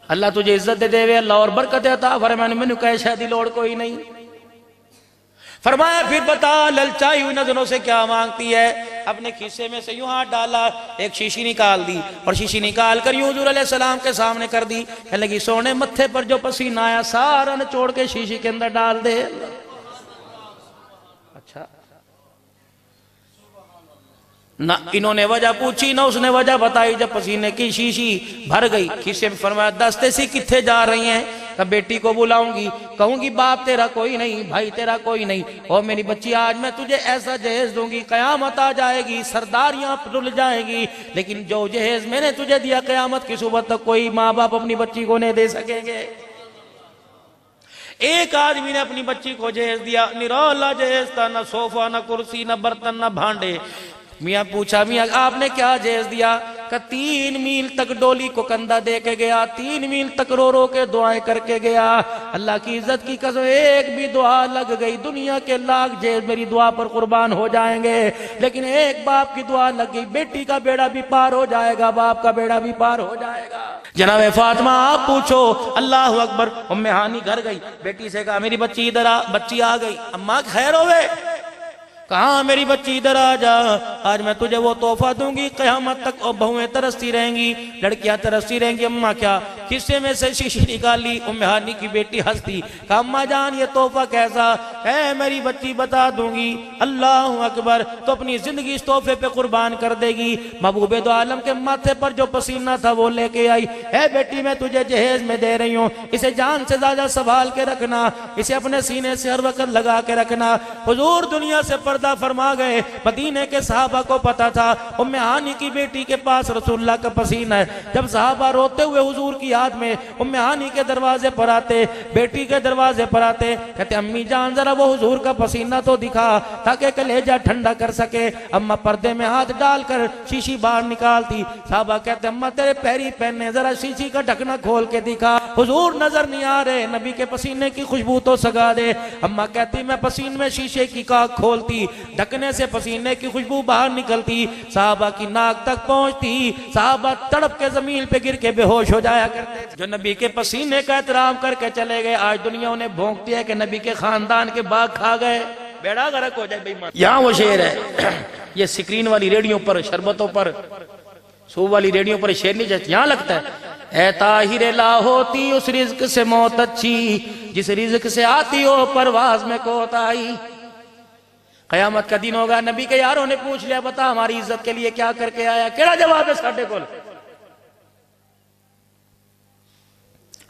اللہ تجھے عزت دے وے، اللہ اور برکت عطا فرمائے، میں نے کہا شاید لوڑ کوئی نہیں۔ فرمایا پھر بتا للچائی ہوئی نظروں سے کیا مانگتی ہے؟ اپنے کھیسے میں سے یوں ہاتھ ڈالا، ایک شیشی نکال دی اور شیشی نکال کر یوں حضور علیہ السلام کے سامنے کر دی، کہنے لگی سونے متھے پر جو پسینہ آیا سارا نچوڑ کے شیشی کے اندر ڈال دے۔ اچھا، نہ انہوں نے وجہ پوچھی نہ اس نے وجہ بتائی، جب پسینے کی شیشی بھر گئی کھیسے میں، فرمایا دستے سے کتھے جا رہی ہیں؟ کہ بیٹی کو بلاؤں گی، کہوں گی باپ تیرا کوئی نہیں، بھائی تیرا کوئی نہیں، اور میری بچی آج میں تجھے ایسا جہیز دوں گی قیامت آ جائے گی، سرداریاں رل جائیں گی، لیکن جو جہیز میں نے تجھے دیا قیامت کی صبح تک کوئی ماں باپ اپنی بچی کو نہیں دے سکیں گے۔ ایک آدمی نے اپنی بچی کو جہیز دیا، نرالا جہیز تھا، نہ صوفہ نہ کرسی نہ برتن نہ بھانڈے۔ میاں پوچھا میاں آپ نے کیا جہیز دیا؟ کہ 3 میل تک ڈولی کو کندھا دے کے گیا، 3 میل تک رو رو کے دعائیں کر کے گیا۔ اللہ کی عزت کی قسم ایک بھی دعا لگ گئی، دنیا کے لاکھ جہیز میری دعا پر قربان ہو جائیں گے، لیکن ایک باپ کی دعا لگ گئی، بیٹی کا بیڑا بھی پار ہو جائے گا، باپ کا بیڑا بھی پار ہو جائے گا۔ جناب فاطمہ آپ پوچھو، اللہ اکبر۔ ام ہانی گھر گئی، بیٹی سے کہا میری بچی ادھر آ، بچی آ گئی، اماں خیر ہوئے؟ کہاں میری بچی ادھر آ جا، آج میں تجھے وہ تحفہ دوں گی قیامت تک، اور بہویں ترستی رہیں گی، لڑکیاں ترستی رہیں گی۔ اماں کیا؟ کسے میں سے شیشی نکالی، ام ہانی کی بیٹی ہنستی، کہا اماں جان یہ تحفہ کیسا ہے؟ میری بچی بتا دوں گی۔ اللہ اکبر، تو اپنی زندگی اس تحفے پہ قربان کر دے گی۔ محبوب دو عالم کے ماتھے پر جو پسینہ تھا وہ لے کے آئی، اے بیٹی میں تجھے جہیز میں دے رہی ہوں، اسے جان سے زیادہ سنبھال کے رکھنا، اسے اپنے سینے سے ہر وقت لگا کے رکھنا۔ حضور دنیا سے پردہ فرما گئے، مدینے کے صحابہ کو پتا تھا ام ہانی کی بیٹی کے پاس رسول اللہ کا پسینہ ہے۔ جب صحابہ روتے ہوئے حضور کی یاد میں ام ہانی کے دروازے پر آتے، بیٹی کے دروازے پر آتے، کہتے امی جان ذرا وہ حضور کا پسینہ تو دکھا تاکہ کلیجہ ٹھنڈا کر سکے۔ اماں پردے میں ہاتھ ڈال کر شیشی باہر نکالتی، صحابہ کہتے اماں تیرے پیری پہنے، ذرا شیشی کا ڈھکنا کھول کے دکھا، حضور نظر نہیں آ رہے، نبی کے پسینے کی خوشبو تو سگا دے۔ اماں کہتی میں پسینے میں شیشے کی کاک کھولتی، ڈھکنے سے پسینے کی خوشبو باہر نکلتی، صحابہ کی ناک تک پہنچتی، صحابہ تڑپ کے زمین پہ گر کے بے ہوش ہو جایا کرتے تھے۔ جو نبی کے پسینے کا احترام کر کے چلے گئے، آج دنیا انہیں بھونکتی ہے کہ نبی کے خاندان کے باغ کھا گئے، بیڑا غرق ہو جائے بے ایمان۔ یہاں وہ شعر ہے، یہ سکرین والی ریڈیو پر، شربتوں پر، سو والی ریڈیو پر شعر نہیں جاتا، یہاں لگتا ہے اے طاہر لا ہوتی اس رزق سے موت اچھی، جس رزق سے آتی ہو پرواز میں کوتاہی۔ قیامت کا دن ہوگا، نبی کے یاروں نے پوچھ لیا بتا ہماری عزت کے لیے کیا کر کے آیا، کیڑا جواب ہے ساڈے کول؟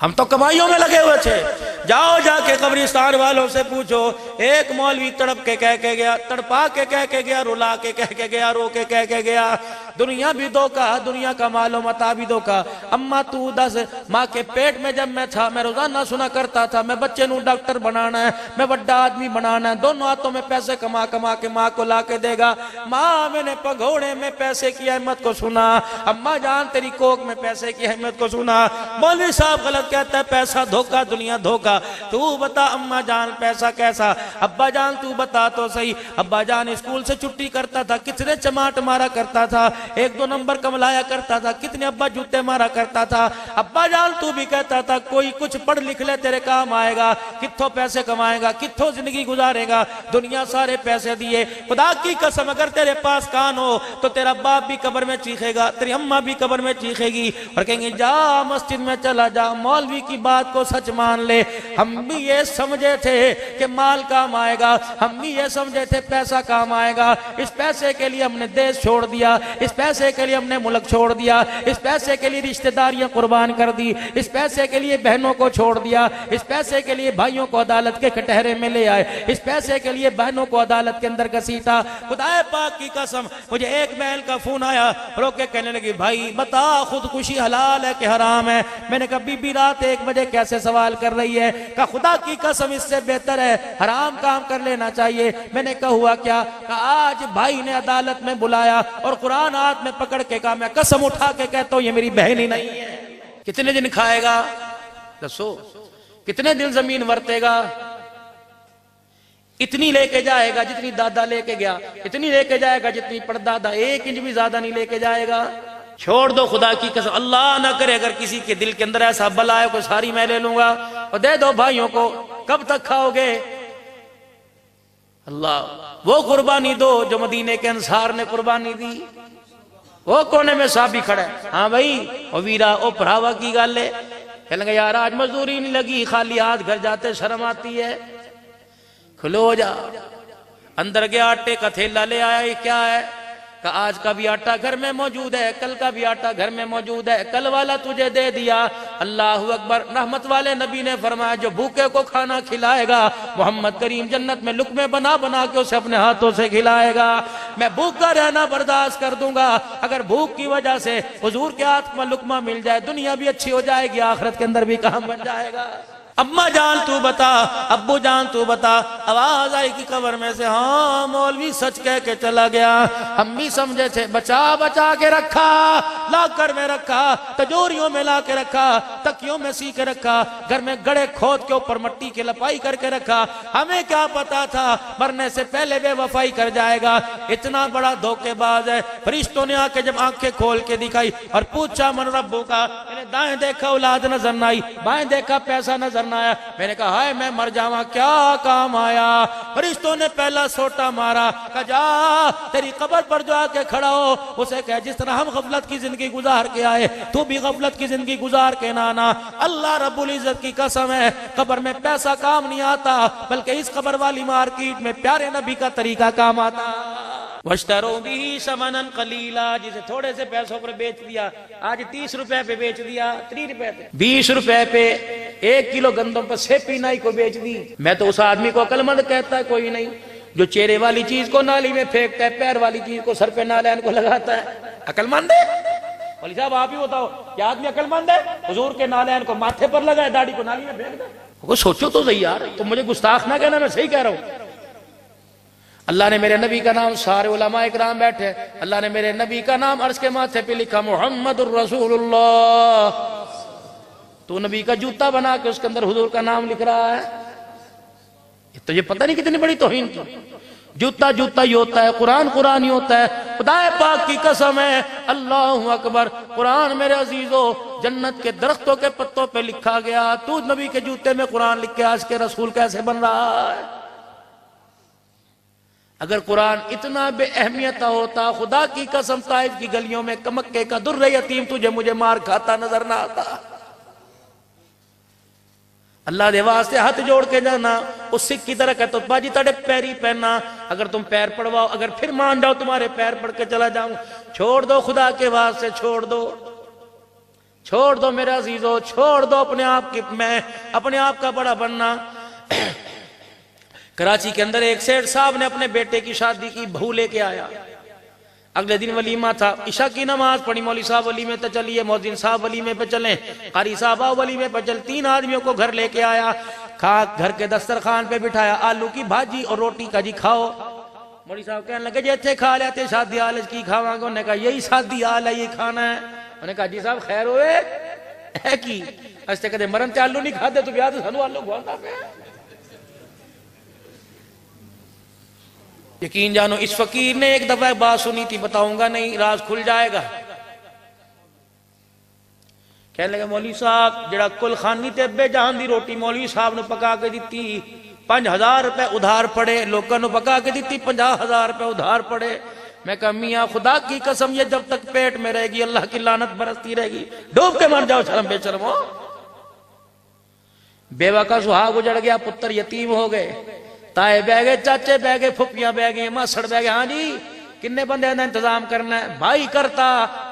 ہم تو کمائیوں میں لگے ہوئے تھے۔ جاؤ جا کے قبرستان والوں سے پوچھو، ایک مولوی تڑپ کے کہہ کے گیا، تڑپا کے کہہ کے گیا، رلا کے کہہ کے گیا، رو کے کہہ کے گیا، دنیا بھی دھوکا، دنیا کا مال و متاع بھی دھوکا۔ اماں تو دس، ماں کے پیٹ میں جب میں تھا، میں روزانہ سنا کرتا تھا میں بچے نو ڈاکٹر بنانا ہے، میں بڑا آدمی بنانا ہے، دونوں ہاتھوں میں پیسے کما کما کے ماں کو لا کے دے گا۔ ماں میں نے پگھوڑے میں پیسے کی اہمیت کو سنا، اماں جان تیری کوک میں پیسے کی اہمیت کو سنا۔ مولوی صاحب غلط کہتا ہے، پیسہ دھوکا، دنیا دھوکا۔ تو بتا اماں جان پیسہ کیسا؟ ابا جان تو بتا تو صحیح، ابا جان اسکول سے چھٹی کرتا تھا کتنے چماٹ مارا کرتا تھا، 1-2 نمبر کم لایا کرتا تھا، کتنے ابا جوتے مارا کرتا تھا۔ ابا جان تو بھی کہتا تھا کوئی کچھ پڑھ لکھ لے تیرے کام آئے گا، کتھوں پیسے کمائے گا، کتھوں زندگی گزارے گا، دنیا سارے پیسے دیے، خدا کی قسم اگر تیرے پاس کان ہو تو تیرا باپ بھی قبر میں چیخے گا، تیری اماں بھی قبر میں چیخے گی اور کہیں گے جا مسجد میں چلا جا، مولوی کی بات کو سچ مان لے۔ ہم بھی یہ سمجھے تھے کہ مال کام آئے گا، ہم بھی یہ سمجھے تھے پیسہ کام آئے گا، اس پیسے کے لیے ہم نے دیش چھوڑ دیا، اس پیسے کے لیے ہم نے ملک چھوڑ دیا، اس پیسے کے لیے رشتہ داریاں قربان کر دی، اس پیسے کے لیے بہنوں کو چھوڑ دیا، اس پیسے کے لیے بھائیوں کو عدالت کے کٹہرے میں لے آئے، اس پیسے کے لیے بہنوں کو عدالت کے اندر گھسیٹا۔ خدا پاک کی قسم مجھے ایک بہن کا فون آیا، رو کے کہنے لگی بھائی بتا خودکشی حلال ہے کہ حرام ہے؟ میں نے کہا بی بی رات 1 بجے کیسے سوال کر رہی ہے؟ کہا خدا کی قسم اس سے بہتر ہے حرام کام کر لینا چاہیے۔ میں نے کہا ہوا کیا؟ کہا آج بھائی نے عدالت میں بلایا اور قرآن ہاتھ میں پکڑ کے کہا میں قسم اٹھا کے کہتا ہوں یہ میری بہن ہی نہیں ہے۔ کتنے دن کھائے گا؟ دسو کتنے دن زمین ورتے گا؟ اتنی لے کے جائے گا جتنی دادا لے کے گیا، اتنی لے کے جائے گا جتنی پردادا، 1 انچ بھی زیادہ نہیں لے کے جائے گا۔ چھوڑ دو خدا کی قسم، اللہ نہ کرے اگر کسی کے دل کے اندر ایسا بلا ہے کوئی ساری میں لے لوں گا اور دے دو بھائیوں کو، کب تک کھاؤ گے؟ اللہ وہ قربانی دو جو مدینے کے انصار نے قربانی دی۔ وہ کونے میں صحابی کھڑا ہے، ہاں بھائی او ویرا او پڑھاوا کی گل ہے، کہنے گا یار آج مزدوری نہیں لگی، خالی ہاتھ گھر جاتے شرم آتی ہے، کھلو جا۔ اندر گیا آٹے کا تھیلا لے آیا، یہ کیا ہے؟ کہ آج کا بھی آٹا گھر میں موجود ہے، کل کا بھی آٹا گھر میں موجود ہے، کل والا تجھے دے دیا۔ اللہ اکبر۔ رحمت والے نبی نے فرمایا جو بھوکے کو کھانا کھلائے گا محمد کریم جنت میں لقمے بنا بنا کے اسے اپنے ہاتھوں سے کھلائے گا۔ میں بھوکا رہنا برداشت کر دوں گا، اگر بھوک کی وجہ سے حضور کے ہاتھ میں لقمہ مل جائے دنیا بھی اچھی ہو جائے گی، آخرت کے اندر بھی کام بن جائے گا۔ اماں جان تو بتا، ابو جان تو بتا۔ آواز آئی کہ قبر میں سے، ہاں مولوی سچ کہہ کے چلا گیا، ہم بھی سمجھے تھے بچا بچا کے رکھا، لاکر میں رکھا، تجوریوں میں لا کے رکھا، تکیوں میں سی کے رکھا، گھر میں گڑے کھود کے اوپر مٹی کے لپائی کر کے رکھا، ہمیں کیا پتا تھا مرنے سے پہلے بے وفائی کر جائے گا۔ اتنا بڑا دھوکے باز ہے۔ فرشتوں نے آ کے جب آنکھیں کھول کے دکھائی اور پوچھا من ربو کا، میں نے دائیں دیکھا اولاد نظر نہ آئی، بائیں دیکھا پیسہ نظر نہ آیا، میں نے کہا ہائے میں مر جاواں کیا کام آیا۔ فرشتوں نے پہلا سوٹا مارا، کہا جا تیری قبر پر جو آ کے کھڑا ہو اسے کہا جس طرح ہم غفلت کی زندگی گزار کے آئے تو بھی غفلت کی زندگی گزار کے نہ آنا۔ اللہ رب العزت کی قسم ہے قبر میں پیسہ کام نہیں آتا، بلکہ اس قبر والی مارکیٹ میں پیارے نبی کا طریقہ کام آتا۔ وَاشْتَرُوا بِهِ ثَمَنًا قَلِيلًا، جسے تھوڑے سے پیسوں پر بیچ دیا، آج 30 روپے پہ بیچ دیا، 30 روپے پہ 20 روپے پہ 1 کلو گندم پر سیپی نائی کو بیچ دی۔ میں تو اس آدمی کو عقل مند کہتا ہے کوئی نہیں جو چہرے والی چیز کو نالی میں پھینکتا ہے، پیر والی چیز کو سر پہ نالین کو لگاتا ہے، عقل مند ہے؟ ولی صاحب آپ ہی بتاؤ کیا آدمی عقل مند ہے؟ حضور کے نالین کو ماتھے پر لگائے، داڑھی کو نالی میں پھینک دے؟ وہ سوچو تو صحیح یار، تم مجھے گستاخ نہ کہنا، میں صحیح کہہ رہا ہوں۔ اللہ نے میرے نبی کا نام، سارے علماء اکرام بیٹھے، اللہ نے میرے نبی کا نام عرش کے ماتھے پہ لکھا محمد الرسول اللہ، تو نبی کا جوتا بنا کے اس کے اندر حضور کا نام لکھ رہا ہے۔ تو یہ پتہ نہیں کتنی بڑی توہین کی، جوتا جوتا ہی ہوتا ہے، قرآن قرآن ہی ہوتا ہے۔ خدا پاک کی قسم ہے، اللہ اکبر، قرآن میرے عزیزو جنت کے درختوں کے پتوں پہ لکھا گیا، تو نبی کے جوتے میں قرآن لکھ کے آج کے رسول کیسے بن رہا ہے؟ اگر قرآن اتنا بے اہمیت ہوتا، خدا کی قسم طائف کی گلیوں میں کمکے کا در یتیم تجھے مجھے مار کھاتا نظر نہ آتا۔ اللہ دے واسطے ہاتھ جوڑ کے جانا، اس سکھ کی طرح کہتا باجی تڑے پیری پہنا، اگر تم پیر پڑواؤ، اگر پھر مان جاؤ تمہارے پیر پڑھ کے چلا جاؤں، چھوڑ دو خدا کے واسطے، چھوڑ دو، چھوڑ دو میرے عزیزو، چھوڑ دو اپنے آپ کی، میں اپنے آپ کا بڑا بننا۔ کراچی کے اندر ایک سیٹھ صاحب نے اپنے بیٹے کی شادی کی، بہو لے کے آیا، اگلے دن ولیمہ تھا، عشاء کی نماز پڑھی، مولوی صاحب ولیمے پہ چلیے، مؤذن صاحب ولیمے پہ چلیں، قاری صاحب ولیمے پہ چل، 3 آدمیوں کو گھر لے کے آیا، گھر کے دسترخوان پہ بٹھایا، آلو کی بھاجی اور روٹی کا جی کھاؤ۔ مولوی صاحب کہنے لگے جی تھے کھا لیتے، شادی حال کی کھاواں گے؟ انہوں نے کہا یہی شادی حال ہے، یہ کھانا ہے۔ انہوں نے کہا جی صاحب خیر ہوئے ہے کی استے کہتے مرن تے آلو نہیں کھاتے تو بیاہ تو سنو آلو گھواندا پہ۔ یقین جانو اس فقیر نے ایک دفعہ بات سنی تھی، بتاؤں گا نہیں، راز کھل جائے گا۔ کہنے لگے مولوی صاحب جڑا کل خانی تے بے جہان دی روٹی مولوی صاحب نے پکا کے دیتی، 5000 روپے ادھار پڑے، لوگوں نے پکا کے دیتی 50,000 روپے ادھار پڑے۔ میں کہا میاں خدا کی قسم یہ جب تک پیٹ میں رہے گی اللہ کی لعنت برستی رہے گی، ڈوب کے مر جاؤ شرم بے شرم ہو۔ بیوہ کا سہاگ اجڑ گیا، پتر یتیم ہو گئے، تائے بہ گئے، چاچے بہ گئے، پھپیاں بہ گئے، ماسڑ بہ گئے، ہاں جی کنے بندے نے انتظام کرنا ہے؟ بھائی کرتا،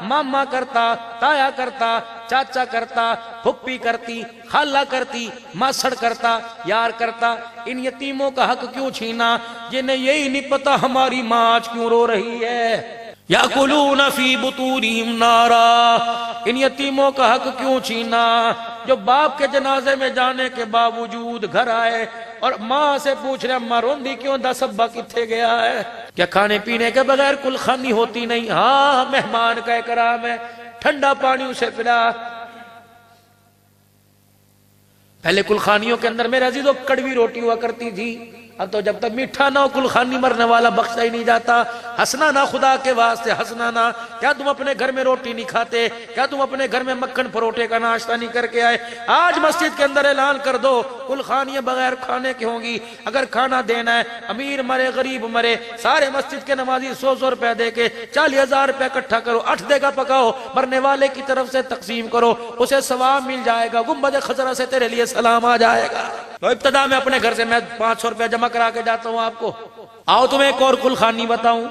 ماما کرتا، تایا کرتا، چاچا کرتا، پھپی کرتی، خالہ کرتی، ماسڑ کرتا، یار کرتا۔ ان یتیموں کا حق کیوں چھینا جنہیں یہی نہیں پتا ہماری ماں آج کیوں رو رہی ہے؟ یَأْکُلُونَ فِي بُطُونِهِمْ نَارًا، ان یتیموں کا حق کیوں چھینا جو باپ کے جنازے میں جانے کے باوجود گھر آئے اور ماں سے پوچھ رہے اماں روندی کیوں، دس ابا کتھے گیا ہے؟ کیا کھانے پینے کے بغیر کل خانی ہوتی نہیں؟ ہاں مہمان کا اکرام ہے، ٹھنڈا پانی اسے پلا۔ پہلے کل خانیوں کے اندر میرے عزیزوں کڑوی روٹی ہوا کرتی تھی، اب تو جب تک میٹھا نہ ہو کلخانی مرنے والا بخشا ہی نہیں جاتا. ہنسنا نہ خدا کے واسطے ہنسنا نہ. کیا تم اپنے گھر میں روٹی نہیں کھاتے؟ کیا تم اپنے گھر میں مکھن پروٹے کا ناشتہ نہیں کر کے آئے؟ آج مسجد کے اندر اعلان کر دو کلخانیاں بغیر کھانے کی ہوں گی. اگر کھانا دینا ہے، امیر مرے غریب مرے، سارے مسجد کے نمازی 100 روپے دے کے 40,000 روپے اکٹھا کرو، 8 دے گا پکاؤ، مرنے والے کی طرف سے تقسیم کرو، اسے ثواب مل جائے گا. گنبد خضرا سے تیرے لیے سلام آ جائے گا. تو ابتدا میں اپنے گھر سے میں 500 روپے جمع کرا کے جاتا ہوں آپ کو. آؤ تمہیں ایک اور کلخانی بتاؤں.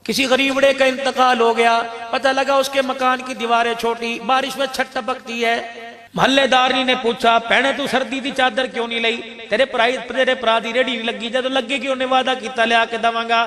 کسی غریبڑے کا انتقال ہو گیا، پتہ لگا اس کے مکان کی دیواریں چھوٹی، بارش میں چھت ٹپکتی ہے. محلے داری نے پوچھا پہنے تو سردی دی چادر کیوں نہیں لئی؟ تیرے پرا دی ریڈی نہیں لگی جب لگے کیوں نے وعدہ کیتا لے آ کے دواں گا.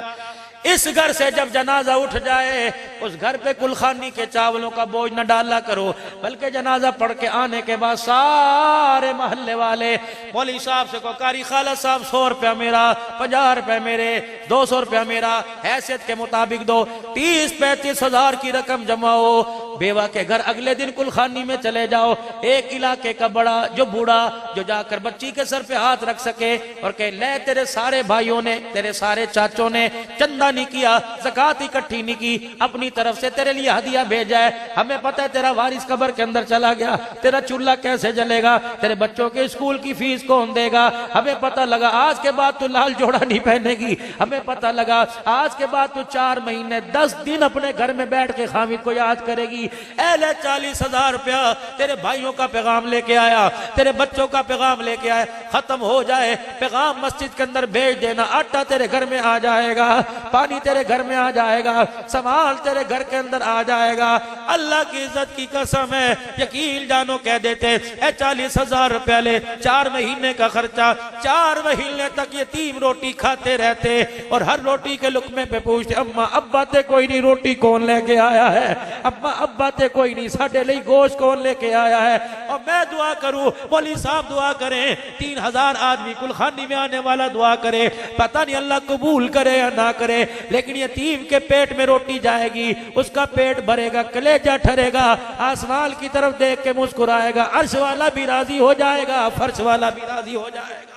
اس گھر سے جب جنازہ اٹھ جائے اس گھر پہ کلخانی کے چاولوں کا بوجھ نہ ڈالا کرو، بلکہ جنازہ پڑھ کے آنے کے بعد سارے محلے والے مولوی صاحب سے کو قاری خالد صاحب 100 روپیہ میرا، 50 روپے میرے، 200 روپیہ میرا، حیثیت کے مطابق دو. 30-35 ہزار کی رقم جمع ہو. بیوہ کے گھر اگلے دن کلخانی میں چلے جاؤ. ایک علاقے کا بڑا جو بوڑھا جو جا کر بچی کے سر پہ ہاتھ رکھ سکے اور کہ لے تیرے سارے بھائیوں نے، تیرے سارے چاچوں نے چندہ نہیں کیا، زکاة اکٹھی نہیں کی، اپنی طرف سے تیرے لیے ہدیہ بھیجا ہے. ہمیں پتہ ہے تیرا وارث قبر کے اندر چلا گیا، تیرا چولہا کیسے جلے گا، تیرے بچوں کے اسکول کی فیس کون دے گا. ہمیں پتہ لگا آج کے بعد تو لال جوڑا نہیں پہنے گی. ہمیں پتہ لگا آج کے بعد تو 4 مہینے 10 دن اپنے گھر میں بیٹھ کے خامد کو یاد کرے گی. اے لے 40,000 روپیہ تیرے بھائیوں کا پیغام لے کے آیا، تیرے بچوں کا پیغام لے کے آیا. ختم ہو جائے پیغام مسجد کے اندر بھیج دینا. آٹا تیرے گھر میں آ جائے گا، پانی تیرے گھر میں آ جائے گا، سامان تیرے گھر کے اندر آ جائے گا. اللہ کی عزت کی قسم ہے یقین جانو کہہ دیتے اے 40,000 روپیہ لے، 4 مہینے کا خرچہ، 4 مہینے تک یتیم روٹی کھاتے رہتے اور ہر روٹی کے لقمے پہ پوچھتے اماں ابا تے کوئی نہیں روٹی کون لے کے آیا ہے، اماں ابا تے کوئی نہیں ساڑھے لئی گوشت کون لے کے آیا ہے. اور میں دعا کروں، مولوی صاحب دعا کریں، 3,000 آدمی کلخانی میں آنے والا دعا کرے، پتہ نہیں اللہ قبول کرے یا نہ کرے، لیکن یتیم کے پیٹ میں روٹی جائے گی، اس کا پیٹ بھرے گا، کلیجہ ٹھرے گا، آسمان کی طرف دیکھ کے مسکرائے گا، عرش والا بھی راضی ہو جائے گا، فرش والا بھی راضی ہو جائے گا.